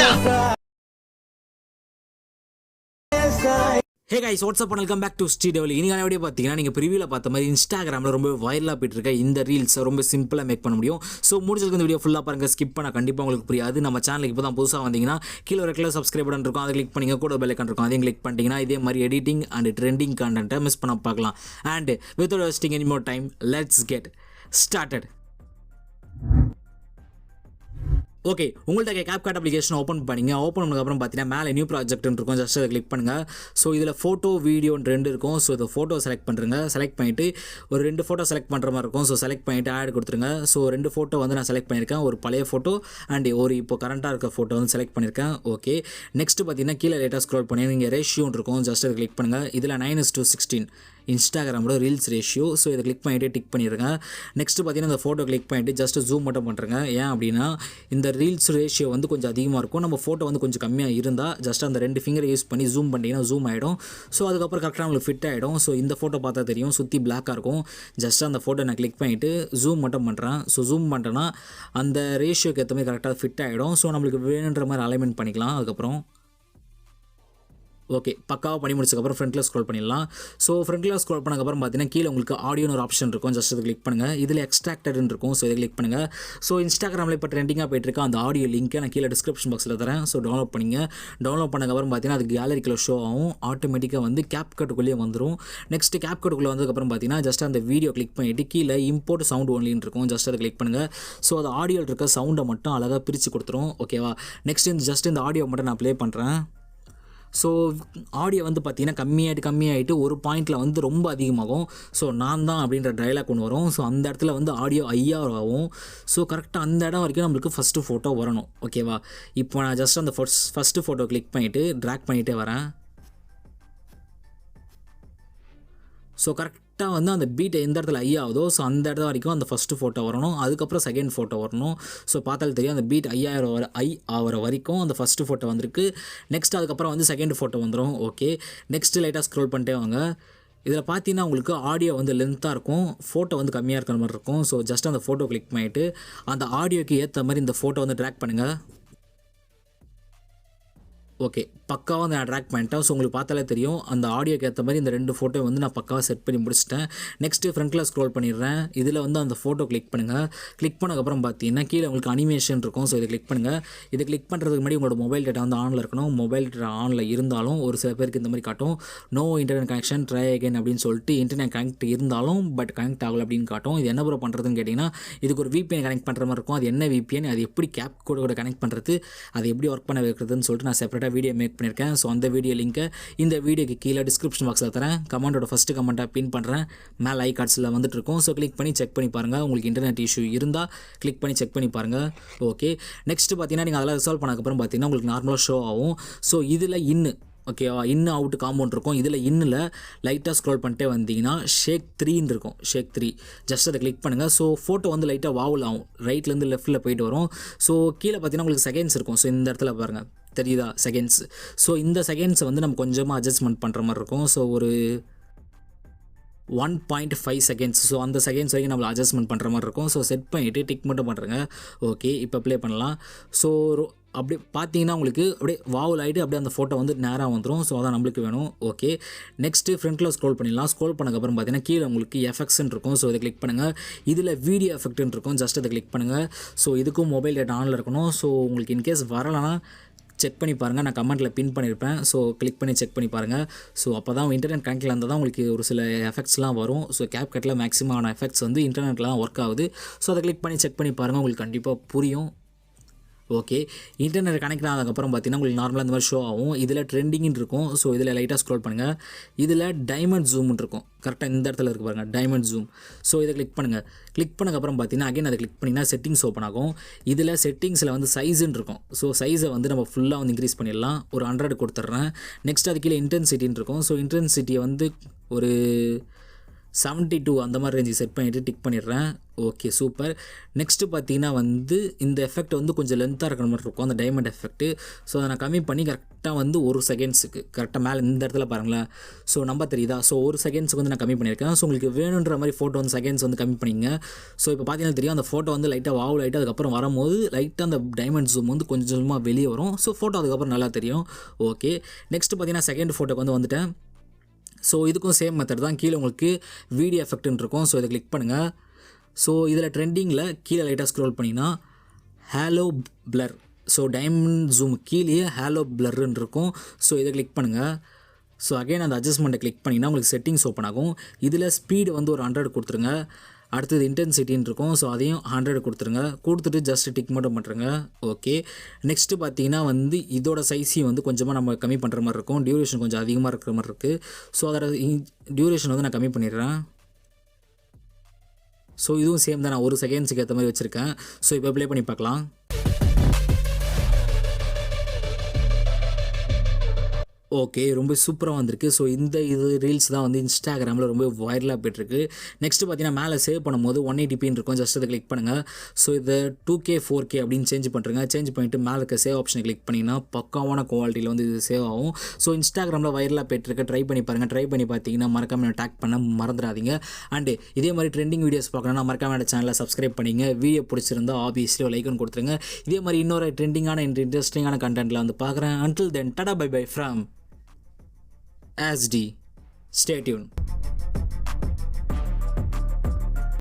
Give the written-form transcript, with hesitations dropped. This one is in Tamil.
Hey guys, what's up and welcome back to Sri Divil. இன்னைக்கான வீடியோ பார்த்தீங்கன்னா நீங்கள் ப்ரிவியூவில் பார்த்த மாதிரி இன்ஸ்டாகிராமில் ரொம்ப வைரலாக போயிட்டு இருக்க இந்த ரீல்ஸை ரொம்ப சிம்பிளாக மேக் பண்ண முடியும். ஸோ முடிஞ்சதுக்கு இந்த வீடியோ ஃபுல்லாக பாருங்கள், ஸ்கிப் பண்ண கண்டிப்பாக உங்களுக்கு புரியாது. நம்ம சேனலுக்கு இப்போ தான் புதுசாக வந்தீங்கன்னா கீழே ஒரு கிலோ சப்ஸ்கிரைப் பட்டன் இருக்கும், அதை கிளிக் பண்ணிங்க, கூட பெல் ஐக்கான் இருக்கும், அதையும் கிளிக் பண்ணிட்டீங்கன்னா இதே மாதிரி எடிட்டிங் அண்ட் ட்ரெண்டிங் கண்டென்ட்டை மிஸ் பண்ண பார்க்கலாம். And without wasting any more time, let's get started. Okay, உங்கள்கிட்ட Capcut அப்ளிகேஷன் ஓப்பன் பண்ணிங்க. ஓப்பன் பண்ணதுக்கப்புறம் பார்த்தீங்கன்னா மேலே நியூ ப்ராஜெக்ட்னு இருக்கும், ஜஸ்ட் அதை கிளிக் பண்ணுங்கள். ஸோ இதில் ஃபோட்டோ வீடியோன்னு ரெண்டு இருக்கும். ஸோ இதை ஃபோட்டோ செலக்ட் பண்ணுறங்க. செலக்ட் பண்ணிவிட்டு ஒரு 2 ஃபோட்டோ செலக்ட் பண்ணுற மாதிரி இருக்கும். ஸோ செலக்ட் பண்ணிவிட்டு ஆட் கொடுத்துருங்க. ஸோ 2 ஃபோட்டோ வந்து நான் செலக்ட் பண்ணியிருக்கேன், ஒரு பழைய ஃபோட்டோ அண்ட் ஒரு இப்போ கரண்ட்டாக இருக்க ஃபோட்டோ வந்து செலக்ட் பண்ணியிருக்கேன். ஓகே, நெக்ஸ்ட்டு பார்த்தீங்கன்னா கீழே லேட்டாக ஸ்க்ரோல் பண்ணி நீங்கள் ரேஷியோன்னு இருக்கும், ஜஸ்ட் அதை கிளிக் பண்ணுங்கள். இதில் 9:16 இன்ஸ்டாகிராமோட ரீல்ஸ் ரேஷியோ. ஸோ இதை கிளிக் பண்ணிவிட்டு டிக் பண்ணிடுங்க. நெக்ஸ்ட்டு பார்த்தீங்கன்னா இந்த ஃபோட்டோ கிளிக் பண்ணிவிட்டு ஜஸ்ட்டு ஜூம் மட்டும் பண்ணுறேங்க. ஏன் அப்படின்னா இந்த ரீல்ஸ் ரேஷியோ வந்து கொஞ்சம் அதிகமாக இருக்கும், நம்ம ஃபோட்டோ வந்து கொஞ்சம் கம்மியாக இருந்தால் ஜஸ்ட் அந்த 2 ஃபிங்கரை யூஸ் பண்ணி ஜூம் பண்ணிங்கன்னா ஜூம் ஆகிடும். ஸோ அதுக்கப்புறம் கரெக்டாக நம்மளுக்கு ஃபிட் ஆகிடும். ஸோ இந்த ஃபோட்டோ பார்த்தா தெரியும், சுற்றி பிளாக்காக இருக்கும். ஜஸ்ட் அந்த ஃபோட்டோ நான் கிளிக் பண்ணிவிட்டு ஜூம் மட்டும் பண்ணுறேன். ஸோ ஜூம் பண்ணுறேன்னா அந்த ரேஷியோக்கு ஏற்ற மாதிரி கரெக்டாக ஃபிட் ஆகிடும். ஸோ நம்மளுக்கு வேணுன்ற மாதிரி அலைன்மெண்ட் பண்ணிக்கலாம். அதுக்கப்புறம் ஓகே, பக்காவாக பண்ணி முடிச்சதுக்கப்புறம் ஃப்ரண்ட்டில் ஸ்க்ரோல் பண்ணிடலாம். ஸோ ஃப்ரண்ட்டில் ஸ்க்ரோல் பண்ணதுக்கப்புறம் பார்த்தீங்கன்னா கீழே உங்களுக்கு ஆடியோன்னு ஒரு ஆப்ஷன் இருக்கும், ஜஸ்ட் அதை கிளிக் பண்ணுங்கள். இதில் எக்ஸ்ட்ராக்டட்னு இருக்கும், ஸோ இதை கிளிக் பண்ணுங்கள். ஸோ இன்ஸ்டாகிராமில் இப்போ ட்ரெண்டிங்காக போயிட்டுருக்க அந்த ஆடியோ லிங்க்கை நான் கீழே டிஸ்கிரிப்ஷன் பாக்ஸில் தரேன். ஸோ டவுன்லோட் பண்ணிங்க. டவுன்லோட் பண்ணதுக்கப்புறம் பார்த்தீங்கன்னா அது கேலரிக்குள்ளே ஷோ ஆகும், ஆட்டோமேட்டிக்காக வந்து Capcutக்குள்ளேயே வந்துடும். நெக்ஸ்ட் Capcutக்குள்ளே வந்ததுக்கப்புறம் பார்த்தீங்கன்னா ஜஸ்ட் அந்த வீடியோ கிளிக் பண்ணிவிட்டு கீழே இம்போர்ட் சவுண்ட் ஒன்லின்னு இருக்கும், ஜஸ்ட் அதை கிளிக் பண்ணுங்கள். ஸோ அது ஆடியோவில் இருக்க சவுண்டை மட்டும் அழகாக பிரித்து கொடுத்துரும். ஓகேவா, நெக்ஸ்ட் ஜஸ்ட் இந்த ஆடியோ மட்டும் நான் ப்ளே பண்ணுறேன். ஸோ ஆடியோ வந்து பார்த்திங்கன்னா கம்மியாகிட்டு ஒரு பாயிண்டில் வந்து ரொம்ப அதிகமாகும். ஸோ நான் தான் அப்படின்ற டைலாக் ஒன்று வரும். ஸோ அந்த இடத்துல வந்து ஆடியோ 5000 ஆகும். ஸோ கரெக்டாக அந்த இடம் வரைக்கும் நம்மளுக்கு ஃபஸ்ட்டு ஃபோட்டோ வரணும். ஓகேவா, இப்போ நான் ஜஸ்ட் அந்த ஃபஸ்ட்டு ஃபோட்டோ கிளிக் பண்ணிவிட்டு ட்ராக் பண்ணிகிட்டே வரேன். ஸோ கரெக்டாக வந்து அந்த பீட்டை எந்த இடத்துல ஆகுதோ ஸோ அந்த இடத்துல வரைக்கும் அந்த ஃபஸ்ட்டு ஃபோட்டோ வரணும். அதுக்கப்புறம் செகண்ட் ஃபோட்டோ வரணும். ஸோ பார்த்தாலும் தெரியும் அந்த பீட் 5000 ஆகிற வரைக்கும் அந்த ஃபஸ்ட்டு ஃபோட்டோ வந்திருக்கு. நெக்ஸ்ட் அதுக்கப்புறம் வந்து செகண்ட் ஃபோட்டோ வந்துடும். ஓகே, நெக்ஸ்ட்டு லைட்டாக ஸ்க்ரோல் பண்ணிட்டே வாங்க. இதில் பார்த்தீங்கன்னா உங்களுக்கு ஆடியோ வந்து லென்த்தாக இருக்கும், ஃபோட்டோ வந்து கம்மியாக இருக்கிற மாதிரி இருக்கும். ஸோ ஜஸ்ட் அந்த ஃபோட்டோ கிளிக் பண்ணிவிட்டு அந்த ஆடியோக்கு ஏற்ற மாதிரி இந்த ஃபோட்டோ வந்து ட்ராக் பண்ணுங்கள். ஓகே, பக்காவாக வந்து நான் ட்ராக் பண்ணிட்டேன். ஸோ உங்களுக்கு பார்த்தாலே தெரியும் அந்த ஆடியோக்கு ஏற்ற மாதிரி இந்த 2 ஃபோட்டோ வந்து நான் பக்காவாக செட் பண்ணி முடிச்சிட்டேன். நெக்ஸ்ட்டு ஃப்ரண்ட்டில் ஸ்க்ரோல் பண்ணிடுறேன். இதில் வந்து அந்த ஃபோட்டோ கிளிக் பண்ணுங்கள். கிளிக் பண்ணதுக்கப்புறம் பார்த்தீங்கன்னா கீழே உங்களுக்கு அனிமேஷன் இருக்கும். ஸோ இதை கிளிக் பண்ணுங்கள். இதை கிளிக் பண்ணுறதுக்கு முன்னாடி உங்களோட மொபைல் டேட்டா வந்து ஆனில் இருக்கணும். மொபைல் டேட்டா ஆனில் இருந்தாலும் ஒரு சில பேருக்கு இந்த மாதிரி காட்டும், no internet connection, try again அப்படின்னு சொல்லிட்டு இன்டர்நெட் கனெக்ட் இருந்தாலும் பட் கனெக்ட் ஆகலை அப்படின்னு காட்டும். இது என்ன ப்ரோ பண்ணுறதுன்னு கேட்டிங்கன்னா இதுக்கு ஒரு VPN கனெக்ட் பண்ணுற மாதிரி இருக்கும். அது என்ன VPN, அது எப்படி Capcut கனெக்ட் பண்ணுறது, அது எப்படி ஒர்க் பண்ண வைக்கிறதுன்னு சொல்லிட்டு நான் செப்பரேட்டாக வீடியோ மேக் பண்ணியிருக்கேன். ஸோ அந்த வீடியோ லிங்க்கை இந்த வீடியோக்கு கீழே டிஸ்கிரிப்ஷன் பாக்ஸில் தரேன். கமெண்டோட ஃபஸ்ட்டு கமெண்ட்டாக பின் பண்ணுறேன், மேலே ஐ கார்ட்ஸில் வந்துட்டு இருக்கும். ஸோ கிளிக் பண்ணி செக் பண்ணி பாருங்கள். உங்களுக்கு இன்டர்நெட் இஷ்யூ இருந்தால் கிளிக் பண்ணி செக் பண்ணி பாருங்கள். ஓகே, நெக்ஸ்ட்டு பார்த்தீங்கன்னா நீங்கள் அதெல்லாம் ரிசால்வ் பண்ணதுக்கப்புறம் பார்த்தீங்கன்னா உங்களுக்கு நார்மலாக ஷோ ஆகும். ஸோ இதில் ஓகேவா, அவுட் காம்பவுண்ட் இருக்கும். இதில் இன்னில் லைட்டாக ஸ்க்ரோல் பண்ணிட்டே வந்தீங்கன்னா ஷேக் 3ன்னு இருக்கும், ஷேக் 3 ஜஸ்ட் அதை கிளிக் பண்ணுங்கள். ஸோ ஃபோட்டோ வந்து லைட்டாக வாவல் ஆகும், ரைட்லேருந்து லெஃப்ட்டில் போயிட்டு வரும். ஸோ கீழே பார்த்தீங்கன்னா உங்களுக்கு செகண்ட்ஸ் இருக்கும். ஸோ இந்த இடத்துல பாருங்கள் தெரியுதா செகண்ட்ஸ். ஸோ இந்த செகண்ட்ஸை வந்து நம்ம கொஞ்சமாக அட்ஜஸ்ட்மெண்ட் பண்ணுற மாதிரி இருக்கும். ஸோ ஒரு 1.5 செகண்ட்ஸ். ஸோ அந்த செகண்ட்ஸ் வரைக்கும் நம்மளை அட்ஜஸ்ட்மெண்ட் பண்ணுற மாதிரி இருக்கும். ஸோ செட் பண்ணிவிட்டு டிக் மட்டும் பண்ணுறேங்க. ஓகே, இப்போ ப்ளே பண்ணலாம். ஸோ அப்படி பார்த்தீங்கன்னா உங்களுக்கு அப்படியே வாவல் ஆகிட்டு அப்படியே அந்த ஃபோட்டோ வந்து நேராக வந்துடும். ஸோ அதான் நம்மளுக்கு வேணும். ஓகே, நெக்ஸ்ட்டு ஃப்ரண்ட்டில் ஸ்க்ரோல் பண்ணிடலாம். ஸ்க்ரோல் பண்ணதுக்கப்புறம் பார்த்தீங்கன்னா கீழே உங்களுக்கு எஃபெக்ட்ஸ்ன்னு இருக்கும். ஸோ இதை கிளிக் பண்ணுங்கள். இதில் வீடியோ எஃபெக்ட்னு இருக்கும், ஜஸ்ட் அதை கிளிக் பண்ணுங்கள். ஸோ இதுக்கும் மொபைல் டேட்டா ஆனில் இருக்கணும். ஸோ உங்களுக்கு இன்கேஸ் வரலைன்னா செக் பண்ணி பாருங்கள், நான் கமெண்ட்டில் பின் பண்ணியிருப்பேன். ஸோ கிளிக் பண்ணி செக் பண்ணி பாருங்கள். ஸோ அப்போ தான் இன்டர்நெட் கனெக்டில் இருந்தால் தான் உங்களுக்கு ஒரு சில எஃபெக்ட்ஸ்லாம் வரும். ஸோ Capcutல மேக்ஸிமமான எஃபெக்ட்ஸ் வந்து இன்டர்நெட்டில் தான் ஒர்க் ஆகுது. ஸோ அதை கிளிக் பண்ணி செக் பண்ணி பாருங்கள், உங்களுக்கு கண்டிப்பாக புரியும். ஓகே, இன்டர்நெட் கனெக்ட் ஆனதுக்கப்புறம் பார்த்தீங்கன்னா உங்களுக்கு நார்மலாக இந்த மாதிரி ஷோ ஆகும். இதில் ட்ரெண்டிங்னு இருக்கும். ஸோ இதில் லைட்டாக ஸ்க்ரோல் பண்ணுங்கள். இதில் டைமண்ட் ஜூம்னு இருக்கும், கரெக்டாக இந்த இடத்துல இருக்குது பாருங்கள், டைமண்ட் ஜூம். ஸோ இதை கிளிக் பண்ணுங்கள். கிளிக் பண்ணதுக்கப்புறம் பார்த்தீங்கன்னா அகைன் அதை கிளிக் பண்ணிங்கன்னா செட்டிங்ஸ் ஓப்பன் ஆகும். இதில் செட்டிங்ஸில் வந்து சைஸுன்னு இருக்கும். ஸோ சைஸை வந்து நம்ம ஃபுல்லாக வந்து இன்க்ரீஸ் பண்ணிடலாம். ஒரு 100 கொடுத்துட்றேன். நெக்ஸ்ட் அது கீழே இன்டென்சிட்டின்னு இருக்கும். ஸோ இன்டென்சிட்டியை வந்து ஒரு 72 அந்த மாதிரி ரேஞ்சு செட் பண்ணிவிட்டு டிக் பண்ணிடுறேன். Okay super. நெக்ஸ்ட்டு பார்த்தீங்கன்னா வந்து இந்த எஃபெக்ட் வந்து கொஞ்சம் லென்த்தாக இருக்கிற மாதிரி இருக்கும் அந்த டைமண்ட் எஃபெக்ட்டு. ஸோ அதை நான் கம்மி பண்ணி கரெக்டாக வந்து 1 செகண்ட்ஸுக்கு கரெக்டாக மேலே இந்த இடத்துல பாருங்களேன். ஸோ நம்ப தெரியுதா? ஸோ 1 செகண்ட்ஸுக்கு வந்து நான் கம்மி பண்ணியிருக்கேன். ஸோ உங்களுக்கு வேணுன்ற மாதிரி ஃபோட்டோ வந்து செகண்ட்ஸ் வந்து கம்மி பண்ணிங்க. ஸோ இப்போ பார்த்தீங்கன்னா தெரியும் அந்த ஃபோட்டோ வந்து லைட்டாக வாவ் லைட்டாக அதுக்கப்புறம் வரும்போது லைட்டாக அந்த டைமண்ட் ஜூம் வந்து கொஞ்சமாக வெளியே வரும். ஸோ ஃபோட்டோ அதுக்கப்புறம் நல்லா தெரியும். ஓகே நெக்ஸ்ட்டு பார்த்தீங்கன்னா செகண்ட் ஃபோட்டோக்கு வந்து வந்துட்டேன். ஸோ இதுக்கும் சேம் மெத்தட் தான். கீழே உங்களுக்கு வீடியோ எஃபெக்ட்னு இருக்கும். ஸோ இதை கிளிக் பண்ணுங்கள். ஸோ இதில் ட்ரெண்டிங்கில் கீழே லைட்டாக ஸ்க்ரோல் பண்ணிங்கன்னா Halo blur. So diamond zoom கீழே ஹேலோ பிளர்ன்னு இருக்கும். ஸோ இதை கிளிக் பண்ணுங்கள். ஸோ அகைன் அந்த அட்ஜஸ்ட்மெண்ட்டை கிளிக் பண்ணிங்கன்னா உங்களுக்கு செட்டிங்ஸ் ஓப்பன் ஆகும். இதில் ஸ்பீடு வந்து ஒரு 100 கொடுத்துருங்க. அடுத்தது இன்டென்சிட்டின்னு இருக்கும். ஸோ அதையும் 100 கொடுத்துருங்க. கொடுத்துட்டு ஜஸ்ட் டிக் மட்டும் பண்ணுறங்க. ஓகே நெக்ஸ்ட்டு பார்த்தீங்கன்னா வந்து இதோட சைஸையும் வந்து கொஞ்சமாக நம்ம கம்மி பண்ணுற மாதிரி இருக்கும். டியூரேஷன் கொஞ்சம் அதிகமாக இருக்கிற மாதிரி இருக்குது. ஸோ அதோட டியூரேஷன் வந்து நான் கம்மி பண்ணிடுறேன். ஸோ இதுவும் சேம் தான். நான் 1 செகண்ட்ஸுக்கு ஏற்ற மாதிரி வச்சுருக்கேன். ஸோ இப்போ ப்ளே பண்ணி பார்க்கலாம். ஓகே ரொம்ப சூப்பராக வந்திருக்கு. ஸோ இந்த ரீல்ஸ் தான் வந்து இன்ஸ்டாகிராமில் ரொம்ப வைரலாக போய்ட்டுருக்கு. நெக்ஸ்ட்டு பார்த்தீங்கன்னா மேலே சேவ் பண்ணும்போது 180pன்னு இருக்கும். ஜஸ்ட் அதை கிளிக் பண்ணுங்கள். ஸோ இதை 2K 4K அப்படின்னு சேஞ்ச் பண்ணுறங்க. சேஞ்ச் பண்ணிவிட்டு மேலே இருக்க சேவ் ஆப்ஷனை கிளிக் பண்ணிங்கன்னா பக்காவான குவாலிட்டியில் வந்து இது சேவ் ஆகும். ஸோ இன்ஸ்டாகிராமில் வைரலாக போய்ட்டுருக்கு. ட்ரை பண்ணி பாருங்கள். ட்ரை பண்ணி பார்த்தீங்கன்னா மறக்காமல் டேக் பண்ண மறந்துடாதீங்க. அண்டு இதே மாதிரி ட்ரெண்டிங் வீடியோஸ் பார்க்கணுன்னா மறக்காமல் என்னோட சேனலை சப்ஸ்கிரைப் பண்ணிங்க. வீடியோ பிடிச்சிருந்தா ஆப்வியஸ்லி லைக்னு கொடுத்துருங்க. இதே மாதிரி இன்னொரு ட்ரெண்டிங்கான இன்ட்ரெஸ்டிங்கான கண்டென்ட்டில் வந்து பார்க்குறேன். Until then tata bye bye from SD. Stay tuned.